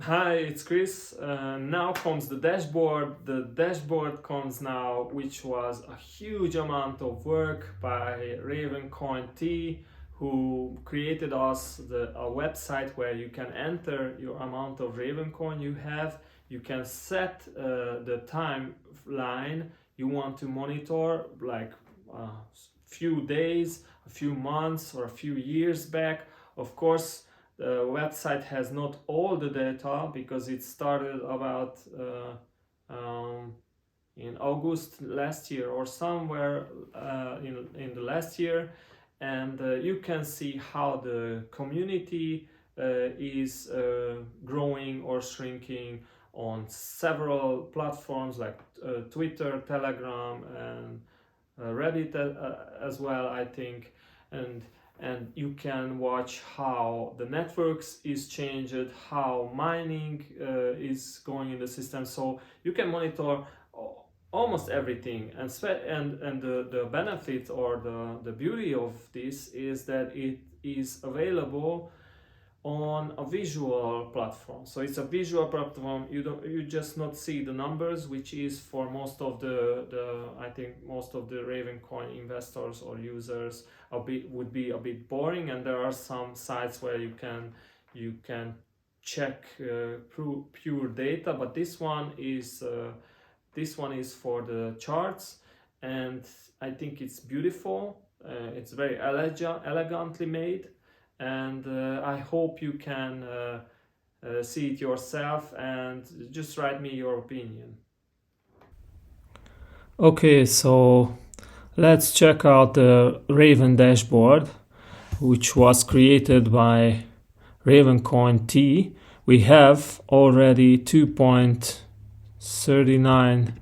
Hi, it's Chris. Now comes the dashboard. The dashboard comes now, which was a huge amount of work by Ravencoin T, who created us a website where you can enter your amount of Ravencoin you have. You can set the timeline you want to monitor, like a few days, a few months, or a few years back. Of course, the website has not all the data because it started about in August last year or somewhere in the last year, and you can see how the community is growing or shrinking on several platforms like Twitter, Telegram, and Reddit as well, I think, and you can watch how the networks is changed, how mining is going in the system, so you can monitor almost everything. And the benefit or the beauty of this is that it is available on a visual platform. So it's a visual platform. You just not see the numbers, which is for most of the I think most of the Ravencoin investors or users would be a bit boring, and there are some sites where you can check pure data, but this one is for the charts, and I think it's beautiful. It's very elegantly made, and I hope you can see it yourself and just write me your opinion. Okay, so let's check out the Raven dashboard, which was created by Ravencoin T. We have already 2.39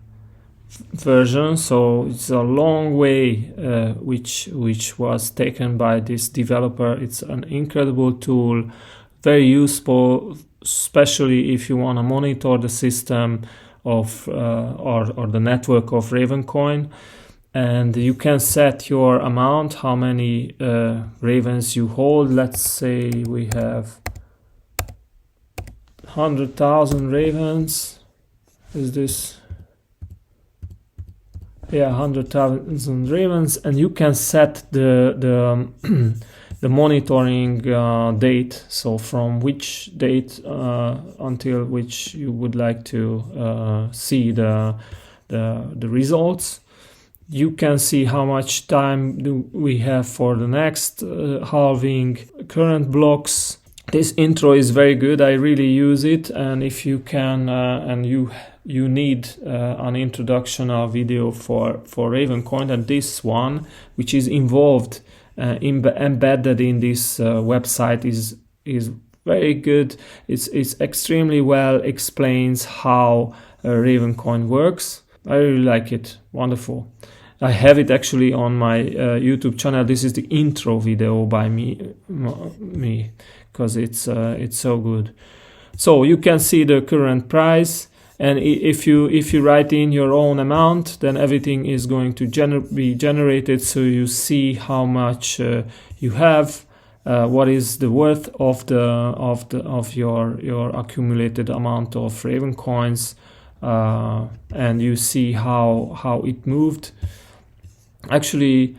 version, so it's a long way which was taken by this developer. It's an incredible tool, very useful, especially if you want to monitor the system of or the network of Ravencoin, and you can set your amount, how many ravens you hold. Let's say we have 100,000 ravens. Is this? Yeah, 100,000 ravens, and you can set the the monitoring date, so from which date until which you would like to see the results. You can see how much time do we have for the next halving, current blocks. This intro is very good. I really use it, and if you can and you need an introductional video for Ravencoin, and this one, which is involved embedded in this website, is very good. It's extremely well explains how Ravencoin works. I really like it. Wonderful. I have it actually on my YouTube channel. This is the intro video by me because it's so good. So you can see the current price, and if you write in your own amount, then everything is going to be generated, so you see how much you have, what is the worth of your accumulated amount of Ravencoins, and you see how it moved. Actually,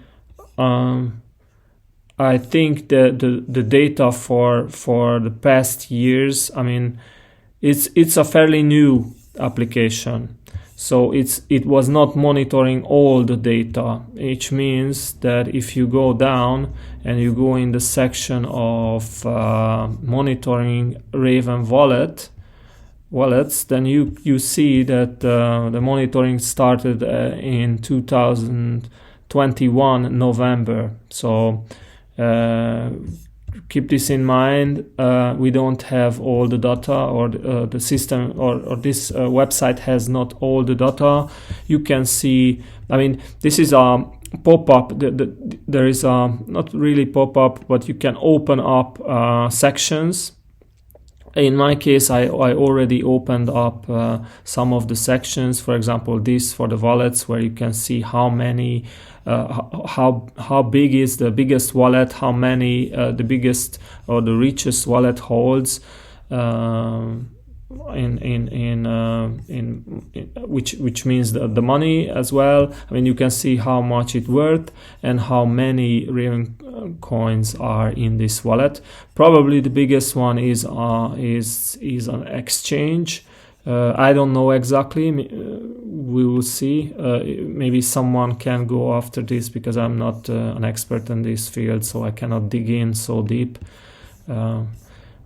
I think that the data for the past years, I mean, it's a fairly new application, so it was not monitoring all the data, which means that if you go down and you go in the section of monitoring Raven wallets, then you see that the monitoring started in 2021 November. So keep this in mind. We don't have all the data, or the system or this website has not all the data. You can see, I mean, this is a pop-up. There is a not really pop-up, but you can open up sections. In my case, I already opened up some of the sections. For example, this for the wallets, where you can see how many, how big is the biggest wallet, how many the biggest or the richest wallet holds. which means the money as well. I mean, you can see how much it's worth and how many Raven coins are in this wallet. Probably the biggest one is an exchange. I don't know exactly. We will see. Maybe someone can go after this, because I'm not an expert in this field, so I cannot dig in so deep.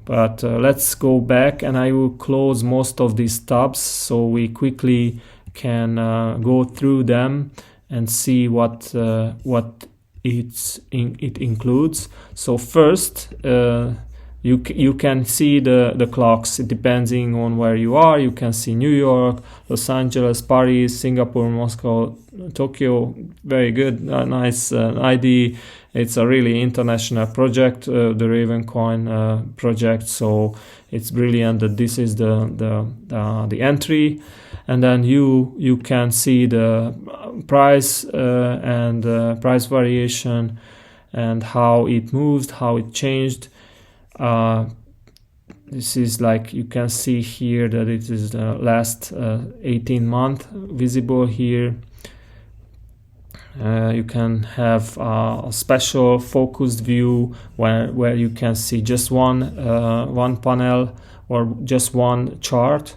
But let's go back, and I will close most of these tabs so we quickly can go through them and see what it includes. So first, you can see the clocks depending on where you are. You can see New York, Los Angeles, Paris, Singapore, Moscow, Tokyo. Very good, nice ID. It's a really international project, the Ravencoin project. So it's brilliant that this is the entry, and then you can see the price and price variation and how it moved, how it changed. This is like, you can see here that it is the last 18 months visible here. You can have a special focused view where you can see just one panel or just one chart,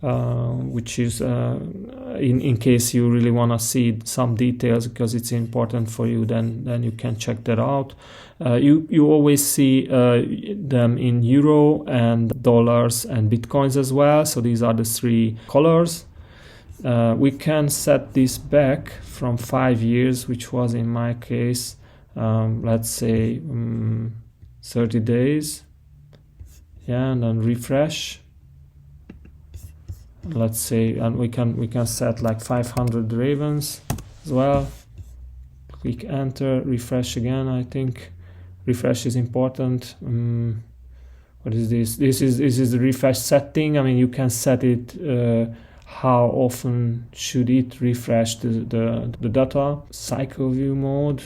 which is in case you really want to see some details, because it's important for you, then you can check that out. You always see them in euro and dollars and bitcoins as well. So these are the three colors. We can set this back from 5 years, which was in my case, let's say 30 days. Yeah, and then refresh. Let's say, and we can set like 500 ravens as well. Click enter, refresh again. I think refresh is important. What is this? This is the refresh setting. I mean, you can set it. How often should it refresh the data? Cycle view mode.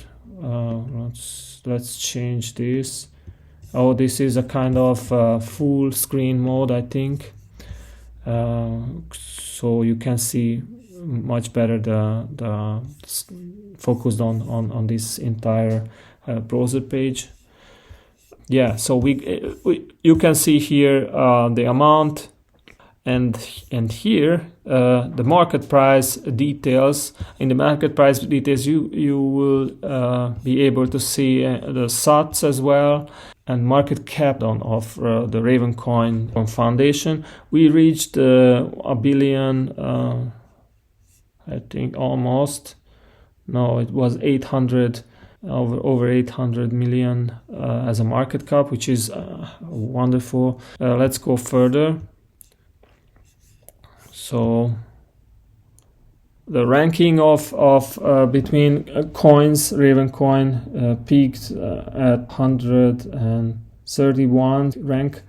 Let's change this. Oh, this is a kind of full screen mode, I think. So you can see much better the focused on this entire browser page. Yeah, so you can see here the amount, and here the market price details. In the market price details, you will be able to see the sats as well, and market cap of the Ravencoin Foundation. We reached $1 billion, I think almost. No, it was 800, over 800 million as a market cap, which is wonderful. Let's go further. So the ranking of between coins, Ravencoin peaked at 131 rank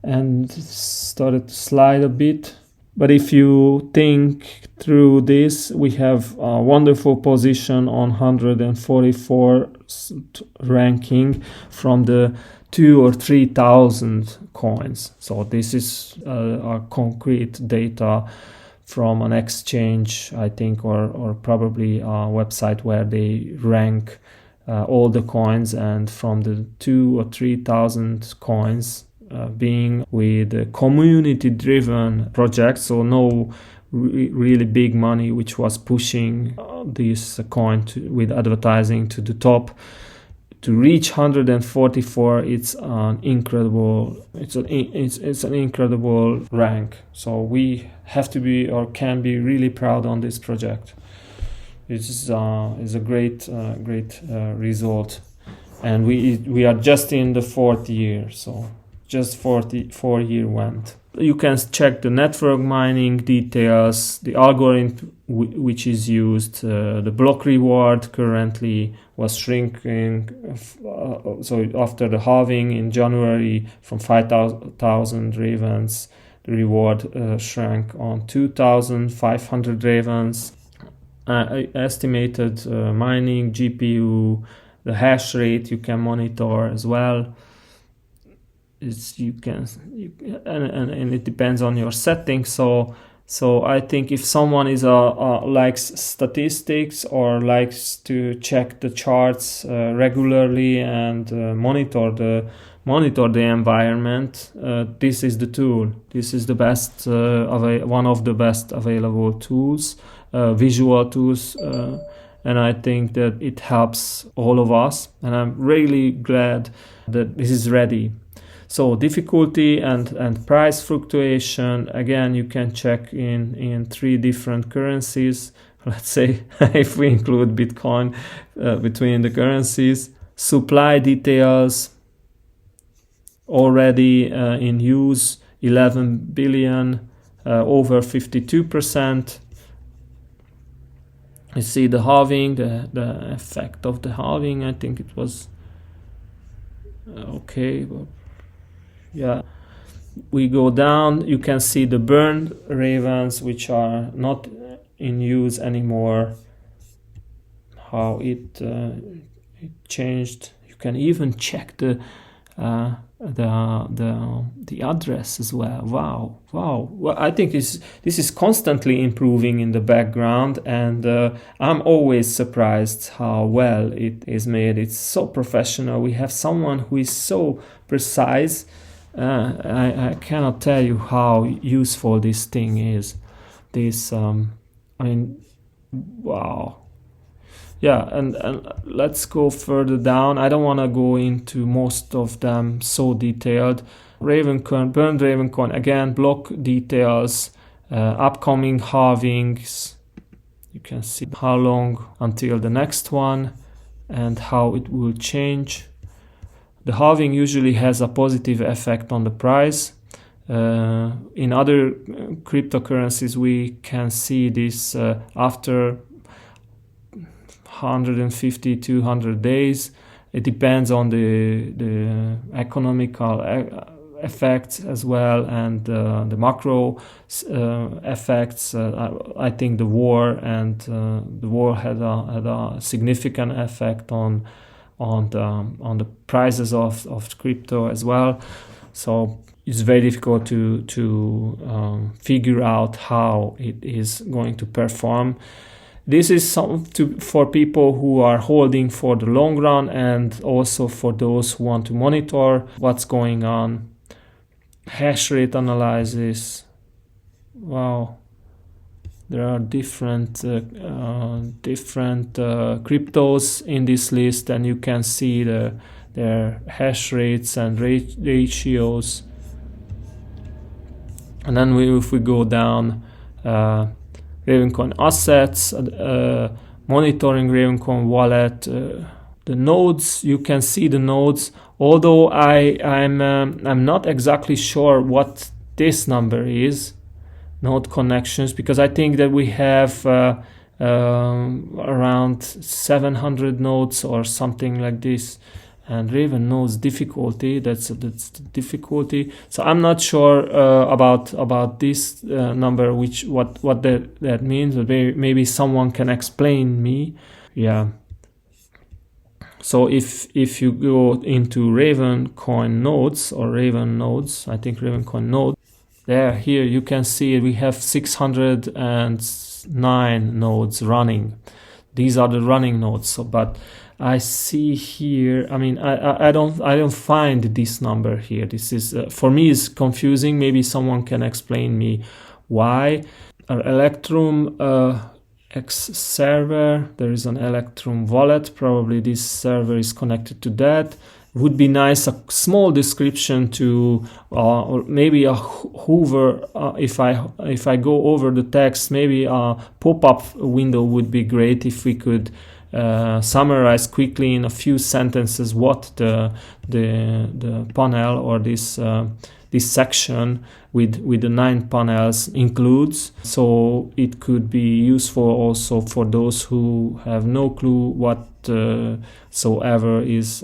and started to slide a bit. But if you think through this, we have a wonderful position on 144 ranking from the 2,000 or 3,000 coins. So this is a concrete data from an exchange, I think, or probably a website where they rank all the coins, and from the 2,000 or 3,000 coins being with a community-driven project, so no really big money which was pushing this coin with advertising to the top. To reach 144, it's an incredible rank. So we have to be, or can be, really proud on this project. It's a great result, and we are just in the 4th year. So just 4 year went. You can check the network mining details, the algorithm which is used, the block reward currently was shrinking. So after the halving in January from 5,000 ravens, the reward shrank on 2,500 ravens. Estimated mining GPU, the hash rate you can monitor as well. and it depends on your settings. So I think if someone is likes statistics or likes to check the charts regularly and monitor the environment, this is the tool. This is the best one of the best available tools, visual tools, and I think that it helps all of us, and I'm really glad that this is ready. So difficulty and price fluctuation, again, you can check in 3 different currencies. Let's say if we include Bitcoin between the currencies. Supply details, already in use, 11 billion, over 52%. You see the halving, the effect of the halving. I think it was okay, but yeah, we go down, you can see the burned ravens which are not in use anymore, how it changed. You can even check the address as well. Wow. Well, I think this is constantly improving in the background, and I'm always surprised how well it is made. It's so professional. We have someone who is so precise. I cannot tell you how useful this thing is. Wow. Yeah, and let's go further down. I don't want to go into most of them so detailed. Ravencoin, burned Ravencoin, again, block details, upcoming halvings. You can see how long until the next one and how it will change. The halving usually has a positive effect on the price. In other cryptocurrencies, we can see this after 150, 200 days. It depends on the economical effects as well, and the macro effects. I think the war had a significant effect on the prices of crypto as well. So it's very difficult to figure out how it is going to perform. This is for people who are holding for the long run, and also for those who want to monitor what's going on. Hash rate analysis. Wow. There are different cryptos in this list, and you can see their hash rates and ratios. And then if we go down, Ravencoin assets, monitoring Ravencoin wallet, the nodes. You can see the nodes. Although I'm not exactly sure what this number is. Node connections, because I think that we have around 700 nodes or something like this, and Raven nodes difficulty, that's the difficulty. So I'm not sure about this number, what that means, but maybe someone can explain me. Yeah. So if you go into Ravencoin nodes or Raven nodes, I think Ravencoin node. Here you can see we have 609 nodes running. These are the running nodes. So, but I see here, I don't find this number here. This is for me is confusing. Maybe someone can explain me why. Electrum X server. There is an Electrum wallet. Probably this server is connected to that. Would be nice a small description to or maybe a hover if I go over the text, maybe a pop-up window would be great if we could summarize quickly in a few sentences what the panel or this section with the 9 panels includes. So it could be useful also for those who have no clue whatsoever is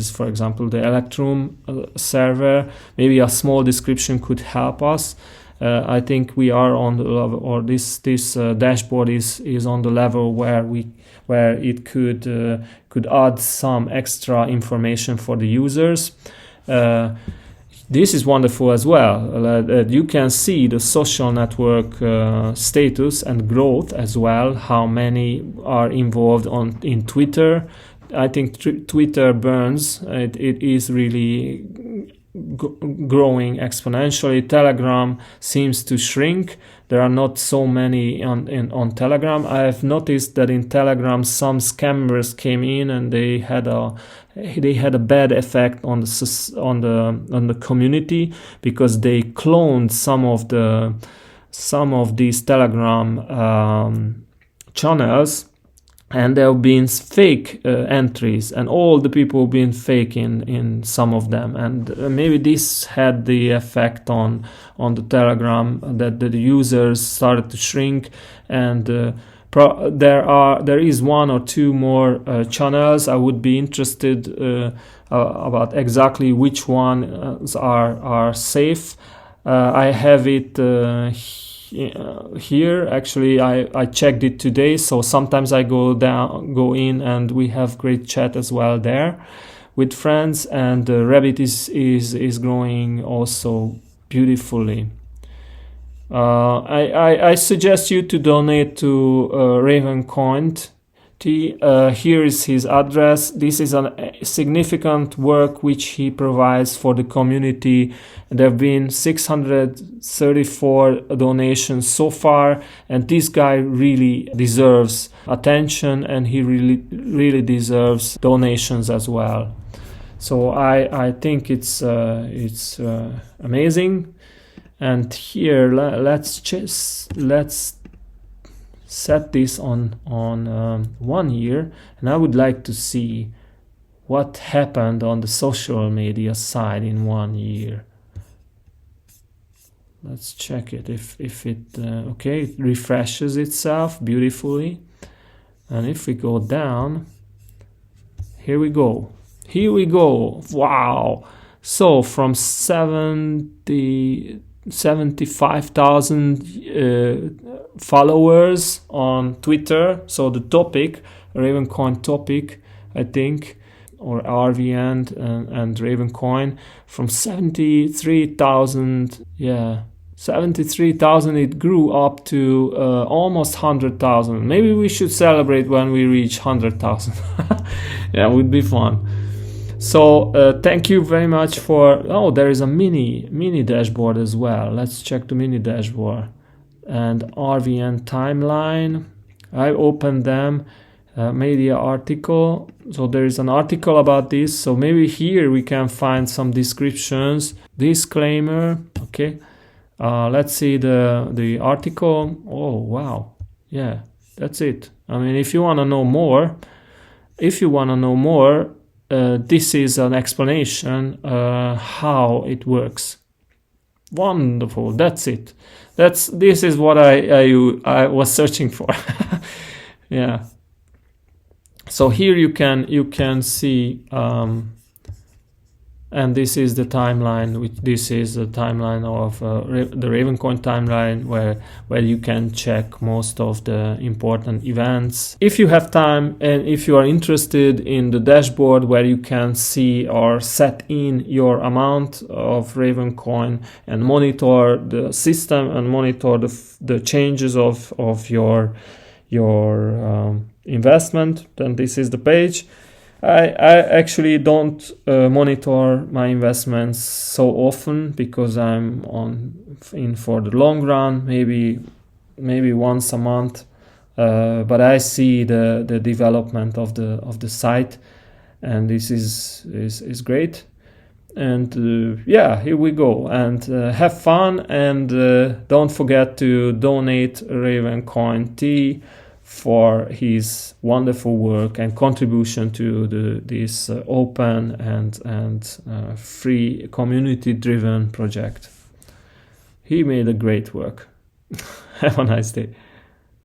for example the Electrum server. Maybe a small description could help us. I think we are on the level, or this dashboard is on the level where it could add some extra information for the users. this is wonderful as well. You can see the social network status and growth as well, how many are involved in Twitter. I think Twitter burns. It is really growing exponentially. Telegram seems to shrink. There are not so many on Telegram. I have noticed that in Telegram some scammers came in and they had a bad effect on the community, because they cloned some of these Telegram channels, and there have been fake entries, and all the people have been fake in some of them, and maybe this had the effect on the Telegram, that the users started to shrink, and there is one or two more channels. I would be interested about exactly which ones are safe. I have it here. Actually, I checked it today, so sometimes I go in, and we have great chat as well there with friends, and Rabbit is growing also beautifully. I suggest you to donate to Ravencoin. Here is his address. This is a significant work which he provides for the community. There have been 634 donations so far, and this guy really deserves attention, and he really deserves donations as well. So I think it's amazing. And here let's set this on 1 year, and I would like to see what happened on the social media side in 1 year. Let's check it if it okay, it refreshes itself beautifully, and if we go down, here we go. Wow. So from 75,000 followers on Twitter, so the topic, Ravencoin topic, I think, or RVN and Ravencoin, from 73,000, 73,000, it grew up to almost 100,000. Maybe we should celebrate when we reach 100,000. Yeah, it would be fun. So thank you very much for, there is a mini dashboard as well. Let's check the mini dashboard. And RVN timeline, I opened them, media article. So there is an article about this. So maybe here we can find some descriptions. Disclaimer, okay. Let's see the article. Oh, wow. Yeah, that's it. I mean, if you want to know more, this is an explanation how it works. Wonderful. That's it. This is what I was searching for. Yeah. So here you can see, and this is the timeline. This is the timeline of the Ravencoin timeline, where you can check most of the important events. If you have time, and if you are interested in the dashboard where you can see or set in your amount of Ravencoin and monitor the system and monitor the changes of your investment, then this is the page. I actually don't monitor my investments so often, because I'm in for the long run, maybe once a month, but I see the development of the site, and this is great. And here we go, and have fun, and don't forget to donate Ravencoin T for his wonderful work and contribution to this open and free community-driven project. He made a great work. Have a nice day.